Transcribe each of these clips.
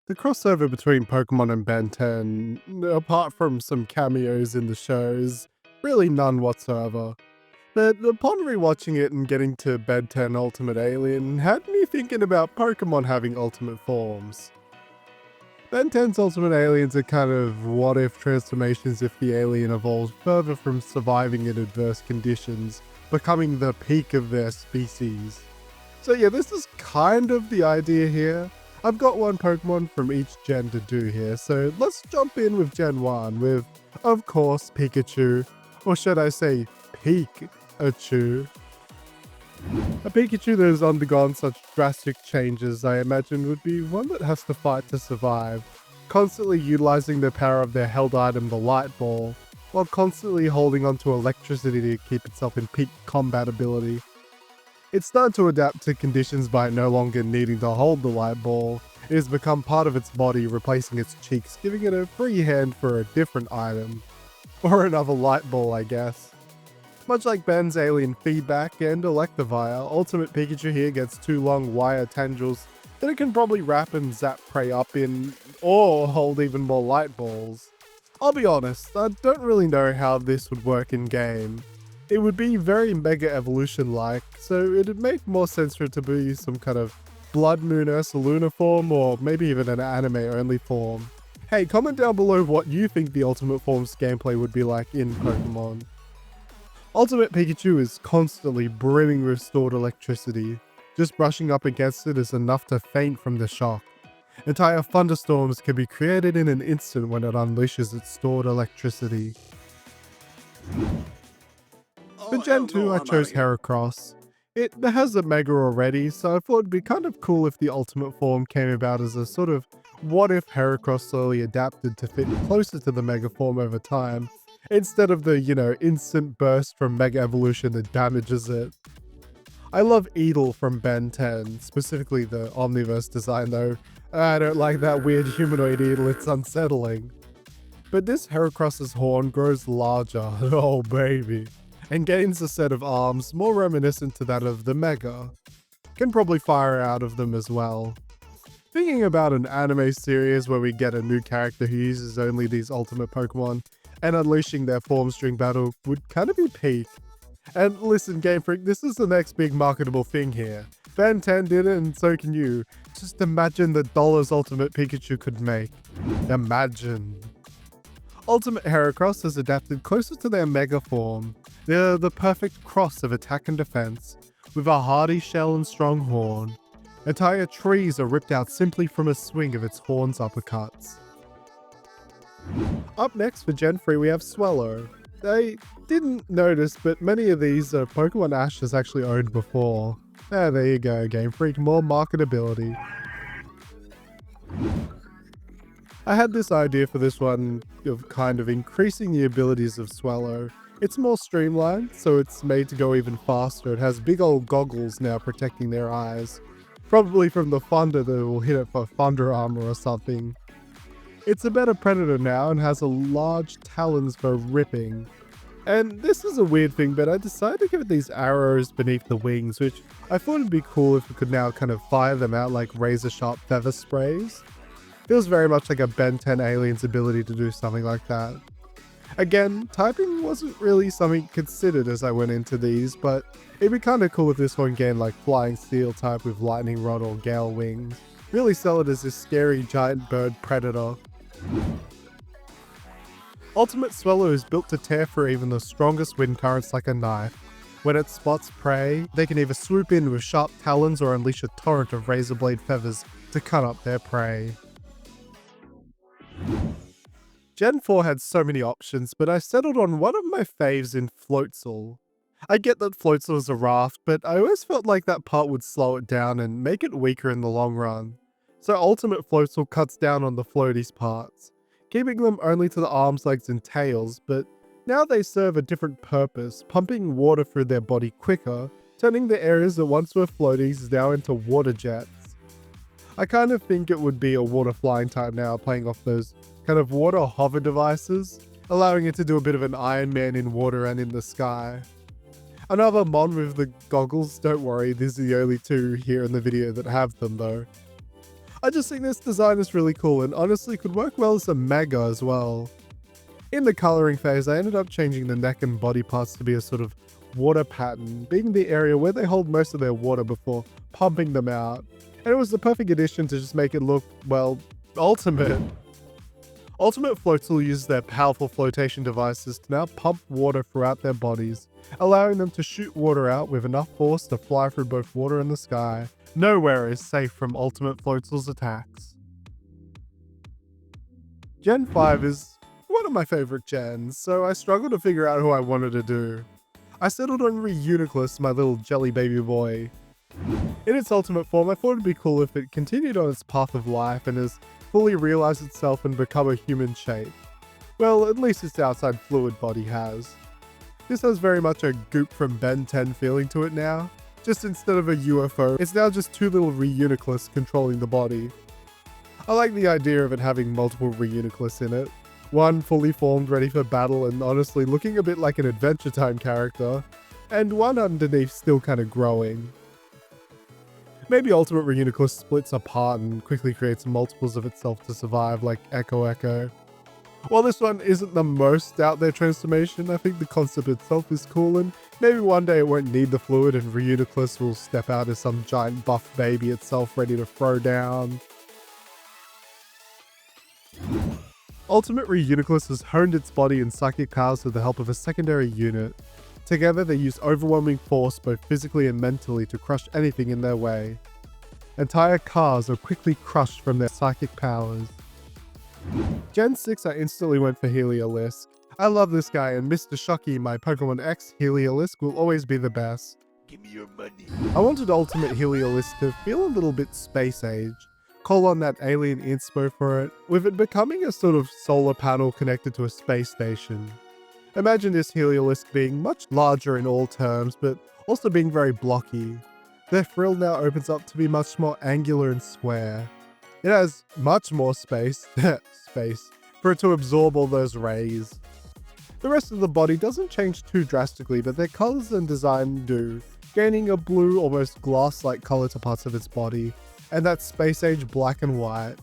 The crossover between Pokemon and Ben 10, apart from some cameos in the show, is really none whatsoever. But upon rewatching it and getting to Ben 10 Ultimate Alien, had me thinking about Pokemon having ultimate forms. Ben 10's Ultimate Aliens are kind of what-if transformations if the alien evolved further from surviving in adverse conditions, becoming the peak of their species. So yeah, this is kind of the idea here. I've got one Pokemon from each gen to do here, so let's jump in with Gen 1 with, of course, Pikachu, or should I say, Peek-a-Chu. A Pikachu that has undergone such drastic changes, I imagine, would be one that has to fight to survive, constantly utilizing the power of their held item, the Light Ball, while constantly holding onto electricity to keep itself in peak combat ability. It started to adapt to conditions by no longer needing to hold the light ball. It has become part of its body, replacing its cheeks, giving it a free hand for a different item. Or another light ball, I guess. Much like Ben's alien feedback and Electivire, Ultimate Pikachu here gets two long wire tendrils that it can probably wrap and zap prey up in, or hold even more light balls. I'll be honest, I don't really know how this would work in game. It would be very Mega Evolution-like, so it'd make more sense for it to be some kind of Blood Moon Ursaluna form, or maybe even an anime-only form. Hey, comment down below what you think the Ultimate Form's gameplay would be like in Pokemon. Ultimate Pikachu is constantly brimming with stored electricity. Just brushing up against it is enough to faint from the shock. Entire thunderstorms can be created in an instant when it unleashes its stored electricity. For Gen 2, I chose Heracross. It has a Mega already, so I thought it'd be kind of cool if the Ultimate form came about as a sort of what if Heracross slowly adapted to fit closer to the Mega form over time, instead of the, instant burst from Mega Evolution that damages it. I love Eedle from Ben 10, specifically the Omniverse design though. I don't like that weird humanoid Eedle, it's unsettling. But this Heracross's horn grows larger, oh baby, and gains a set of arms more reminiscent to that of the Mega. Can probably fire out of them as well. Thinking about an anime series where we get a new character who uses only these ultimate Pokemon and unleashing their forms during battle would kind of be peak. And listen, Game Freak, this is the next big marketable thing here. Ben 10 did it and so can you. Just imagine the dollars Ultimate Pikachu could make. Imagine. Ultimate Heracross has adapted closer to their Mega form. They're the perfect cross of attack and defense, with a hardy shell and strong horn. Entire trees are ripped out simply from a swing of its horn's uppercuts. Up next for Gen 3 we have Swellow. I didn't notice, but many of these Pokemon Ash has actually owned before. There you go, Game Freak, more marketability. I had this idea for this one of kind of increasing the abilities of Swellow. It's more streamlined, so it's made to go even faster. It has big old goggles now protecting their eyes. Probably from the thunder that will hit it for thunder armor or something. It's a better predator now and has a large talons for ripping. And this is a weird thing, but I decided to give it these arrows beneath the wings, which I thought would be cool if we could now kind of fire them out like razor sharp feather sprays. Feels very much like a Ben 10 alien's ability to do something like that. Again, typing wasn't really something considered as I went into these, but it'd be kinda cool if this one gained like Flying Steel type with Lightning Rod or Gale Wings. Really sell it as this scary giant bird predator. Ultimate Swellow is built to tear through even the strongest wind currents like a knife. When it spots prey, they can either swoop in with sharp talons or unleash a torrent of razor blade feathers to cut up their prey. Gen 4 had so many options, but I settled on one of my faves in Floatzel. I get that Floatzel is a raft, but I always felt like that part would slow it down and make it weaker in the long run. So Ultimate Floatzel cuts down on the floaties parts, keeping them only to the arms, legs, and tails, but now they serve a different purpose, pumping water through their body quicker, turning the areas that once were floaties now into water jets. I kind of think it would be a water flying type now, playing off those kind of water hover devices, allowing it to do a bit of an Iron Man in water and in the sky. Another Mon with the goggles, don't worry, these are the only two here in the video that have them though. I just think this design is really cool and honestly could work well as a mega as well. In the coloring phase, I ended up changing the neck and body parts to be a sort of water pattern, being the area where they hold most of their water before pumping them out. And it was the perfect addition to just make it look, well, ultimate. Ultimate Floatzel uses their powerful flotation devices to now pump water throughout their bodies, allowing them to shoot water out with enough force to fly through both water and the sky. Nowhere is safe from Ultimate Floatzel's attacks. Gen 5 is one of my favorite gens, so I struggled to figure out who I wanted to do. I settled on Reuniclus, my little jelly baby boy. In its ultimate form, I thought it'd be cool if it continued on its path of life and has fully realized itself and become a human shape. Well, at least its outside fluid body has. This has very much a Goop from Ben 10 feeling to it now. Just instead of a UFO, it's now just two little Reuniclus controlling the body. I like the idea of it having multiple Reuniclus in it. One fully formed, ready for battle and honestly looking a bit like an Adventure Time character, and one underneath still kind of growing. Maybe Ultimate Reuniclus splits apart and quickly creates multiples of itself to survive, like Echo. While this one isn't the most out there transformation, I think the concept itself is cool, and maybe one day it won't need the fluid and Reuniclus will step out as some giant buff baby itself ready to throw down. Ultimate Reuniclus has honed its body and psychic powers with the help of a secondary unit. Together they use overwhelming force both physically and mentally to crush anything in their way. Entire cars are quickly crushed from their psychic powers. Gen 6 I instantly went for Heliolisk. I love this guy and Mr. Shocky, my Pokemon X Heliolisk, will always be the best. Give me your money. I wanted Ultimate Heliolisk to feel a little bit space age. Call on that alien inspo for it, with it becoming a sort of solar panel connected to a space station. Imagine this Heliolisk being much larger in all terms, but also being very blocky. Their frill now opens up to be much more angular and square. It has much more space for it to absorb all those rays. The rest of the body doesn't change too drastically, but their colors and design do, gaining a blue, almost glass-like color to parts of its body, and that space-age black and white.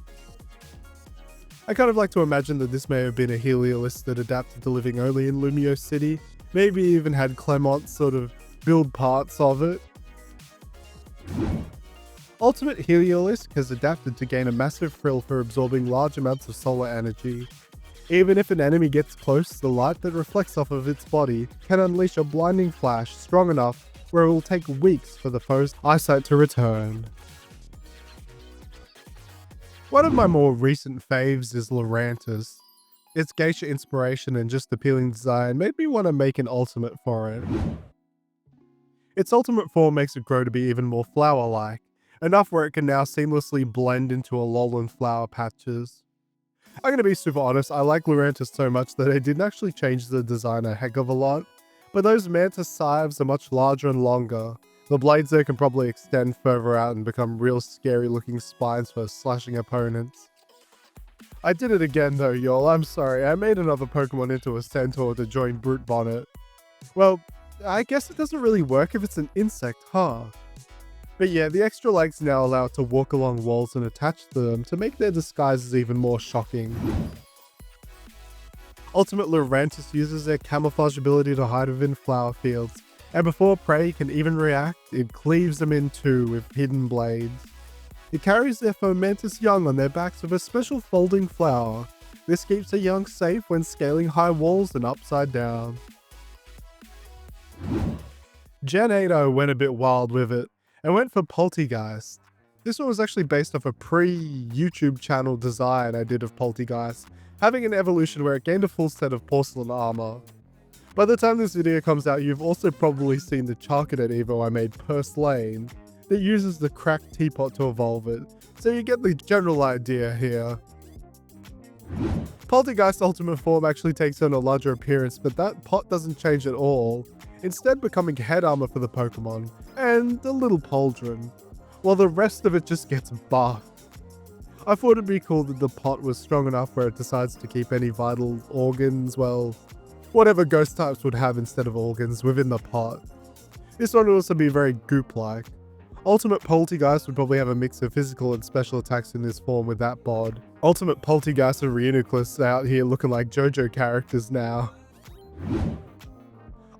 I kind of like to imagine that this may have been a Heliolisk that adapted to living only in Lumio City, maybe even had Clement sort of build parts of it. Ultimate Heliolisk has adapted to gain a massive frill for absorbing large amounts of solar energy. Even if an enemy gets close, the light that reflects off of its body can unleash a blinding flash strong enough where it will take weeks for the foe's eyesight to return. One of my more recent faves is Lurantis. Its geisha inspiration and just appealing design made me want to make an ultimate for it. Its ultimate form makes it grow to be even more flower-like, enough where it can now seamlessly blend into Alolan flower patches. I'm gonna be super honest, I like Lurantis so much that I didn't actually change the design a heck of a lot, but those Mantis scythes are much larger and longer. The blades there can probably extend further out and become real scary looking spines for slashing opponents. I did it again though, y'all, I'm sorry, I made another Pokemon into a centaur to join Brute Bonnet. Well, I guess it doesn't really work if it's an insect, huh? But yeah, the extra legs now allow it to walk along walls and attach to them to make their disguises even more shocking. Ultimate Lurantis uses their camouflage ability to hide within flower fields, and before prey can even react, it cleaves them in two with hidden blades. It carries their fomentous young on their backs with a special folding flower. This keeps the young safe when scaling high walls and upside down. Gen 8 I went a bit wild with it, and went for Polteageist. This one was actually based off a pre-YouTube channel design I did of Polteageist, having an evolution where it gained a full set of porcelain armor. By the time this video comes out, you've also probably seen the Charcadet Evo I made Purslane that uses the cracked teapot to evolve it, so you get the general idea here. Polteageist's ultimate form actually takes on a larger appearance, but that pot doesn't change at all, instead becoming head armor for the Pokemon, and a little pauldron, while the rest of it just gets buffed. I thought it'd be cool that the pot was strong enough where it decides to keep any vital organs, well, whatever ghost types would have instead of organs within the pot. This one would also be very goop-like. Ultimate Polteageist would probably have a mix of physical and special attacks in this form with that bod. Ultimate Polteageist and Reuniclus out here looking like JoJo characters now.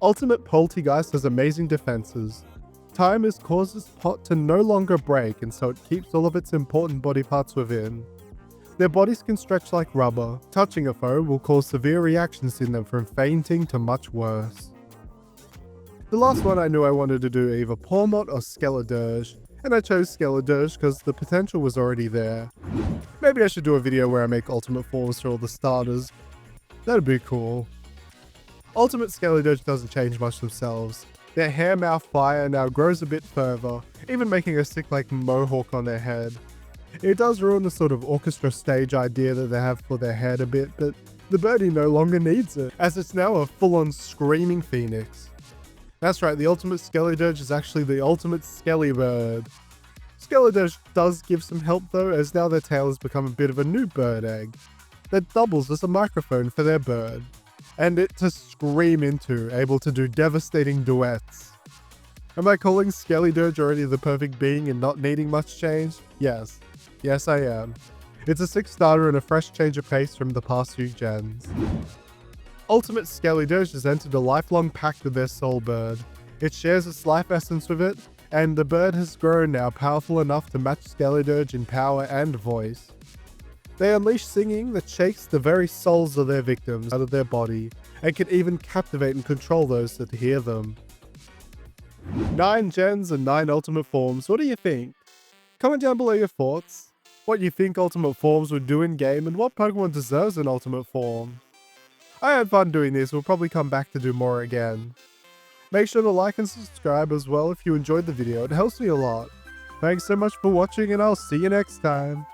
Ultimate Polteageist has amazing defenses. Time has caused this pot to no longer break, and so it keeps all of its important body parts within. Their bodies can stretch like rubber. Touching a foe will cause severe reactions in them, from fainting to much worse. The last one I knew I wanted to do either Pokémon or Skeledirge, and I chose Skeledirge because the potential was already there. Maybe I should do a video where I make ultimate forms for all the starters. That'd be cool. Ultimate Skeledirge doesn't change much themselves. Their hair mouth fire now grows a bit further, even making a sick like mohawk on their head. It does ruin the sort of orchestra stage idea that they have for their head a bit, but the birdie no longer needs it, as it's now a full-on screaming phoenix. That's right, the ultimate Skeledirge is actually the ultimate Skelly bird. Skeledirge does give some help though, as now their tail has become a bit of a new bird egg that doubles as a microphone for their bird, and it to scream into, able to do devastating duets. Am I calling Skeledirge already the perfect being and not needing much change? Yes. Yes, I am. It's a 6 starter and a fresh change of pace from the past few gens. Ultimate Skeledirge has entered a lifelong pact with their soul bird. It shares its life essence with it, and the bird has grown now powerful enough to match Skeledirge in power and voice. They unleash singing that shakes the very souls of their victims out of their body, and can even captivate and control those that hear them. 9 gens and 9 ultimate forms, what do you think? Comment down below your thoughts, what you think ultimate forms would do in game, and what Pokemon deserves an ultimate form. I had fun doing this, we'll probably come back to do more again. Make sure to like and subscribe as well if you enjoyed the video, it helps me a lot. Thanks so much for watching and I'll see you next time.